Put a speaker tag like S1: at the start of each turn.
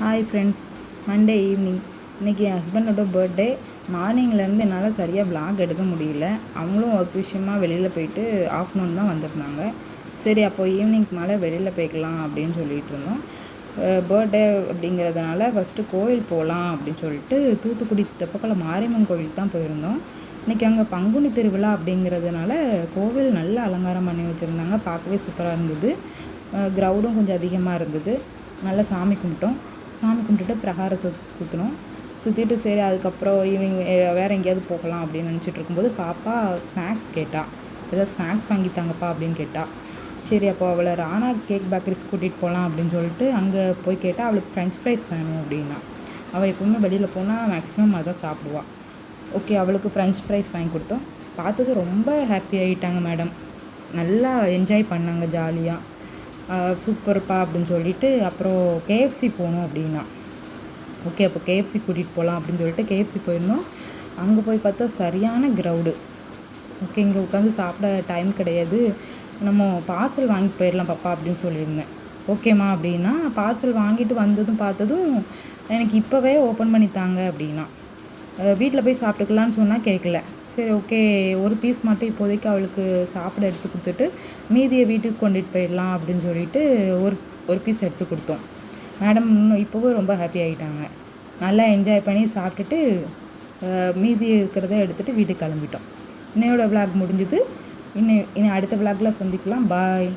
S1: Hi friends, Monday evening. இன்றைக்கி என் ஹஸ்பண்டோட birthday. மார்னிங்லேருந்து என்னால் சரியாக vlog எடுக்க முடியல. அவங்களும் ஒர்க் விஷயமாக வெளியில் போயிட்டு ஆஃப்டர்நூன் தான் வந்திருந்தாங்க. சரி, அப்போ ஈவினிங்க்கு மேலே வெளியில் போய்க்கலாம் அப்படின்னு சொல்லிட்டு இருந்தோம். பர்த்டே அப்படிங்கிறதுனால ஃபஸ்ட்டு கோவில் போகலாம் அப்படின்னு சொல்லிட்டு தூத்துக்குடி தெப்பக்குளம் மாரியம்மன் கோவிலுக்கு தான் போயிருந்தோம். இன்றைக்கி அங்கே பங்குனி திருவிழா அப்படிங்கிறதுனால கோவில் நல்ல அலங்காரம் பண்ணி வச்சுருந்தாங்க. பார்க்கவே சூப்பராக இருந்தது. க்ரௌடும் கொஞ்சம் அதிகமாக இருந்தது. நல்லா சாமி கும்பிட்டோம். சாமி கும்பிட்டுட்டு பிரகாரம் சுற்றினோம். சுற்றிட்டு சரி, அதுக்கப்புறம் ஈவினிங் வேறு எங்கேயாவது போகலாம் அப்படின்னு நினச்சிட்டு இருக்கும்போது பாப்பா ஸ்நாக்ஸ் கேட்டா. ஏதாவது ஸ்நாக்ஸ் வாங்கித்தாங்கப்பா அப்படின்னு கேட்டா. சரி, அப்போ அவளை ராணா கேக் பேக்கரிஸ் கூட்டிகிட்டு போகலாம் அப்படின்னு சொல்லிட்டு அங்கே போய் கேட்டால் அவளுக்கு ஃப்ரெஞ்ச் ஃப்ரைஸ் வேணும் அப்படின்னா. அவள் எப்பவுமே வெளியில் போனால் மேக்ஸிமம் அதான் சாப்பிடுவாள். ஓகே, அவளுக்கு ஃப்ரெஞ்ச் ஃப்ரைஸ் வாங்கி கொடுத்தோம். பார்த்தது ரொம்ப ஹாப்பி ஆகிட்டாங்க மேடம். நல்லா என்ஜாய் பண்ணாங்க ஜாலியாக. சூப்பர்ப்பா அப்படின்னு சொல்லிட்டு அப்புறம் கேஎஃப்சி போகணும் அப்படின்னா. ஓகே, அப்போ கேஎஃப்சி கூட்டிகிட்டு போகலாம் அப்படின்னு சொல்லிட்டு கேஎஃப்சி போயிருந்தோம். அங்கே போய் பார்த்தா சரியான க்ரௌடு. ஓகே, இங்கே உட்காந்து சாப்பிட டைம் கிடையாது, நம்ம பார்சல் வாங்கிட்டு போயிடலாம் பாப்பா அப்படின்னு சொல்லியிருந்தேன். ஓகேம்மா அப்படின்னா பார்சல் வாங்கிட்டு வந்ததும் பார்த்ததும் எனக்கு இப்போவே ஓப்பன் பண்ணித்தாங்க அப்படின்னா. வீட்டில் போய் சாப்பிட்டுக்கலான்னு சொன்னால் கேட்கல. சரி, ஓகே, ஒரு பீஸ் மட்டும் இப்போதைக்கு அவளுக்கு சாப்பிட எடுத்து கொடுத்துட்டு மீதியை வீட்டுக்கு கொண்டுட்டு போயிடலாம் அப்படின்னு சொல்லிட்டு ஒரு பீஸ் எடுத்து கொடுத்தோம். மேடம் இன்னும் இப்போவும் ரொம்ப ஹாப்பி ஆகிட்டாங்க. நல்லா என்ஜாய் பண்ணி சாப்பிட்டுட்டு மீதி இருக்கிறத எடுத்துகிட்டு வீட்டுக்கு கிளம்பிட்டோம். இன்னையோட விளாக் முடிஞ்சுது. இன்னும் அடுத்த விளாகில் சந்திக்கலாம். பாய்.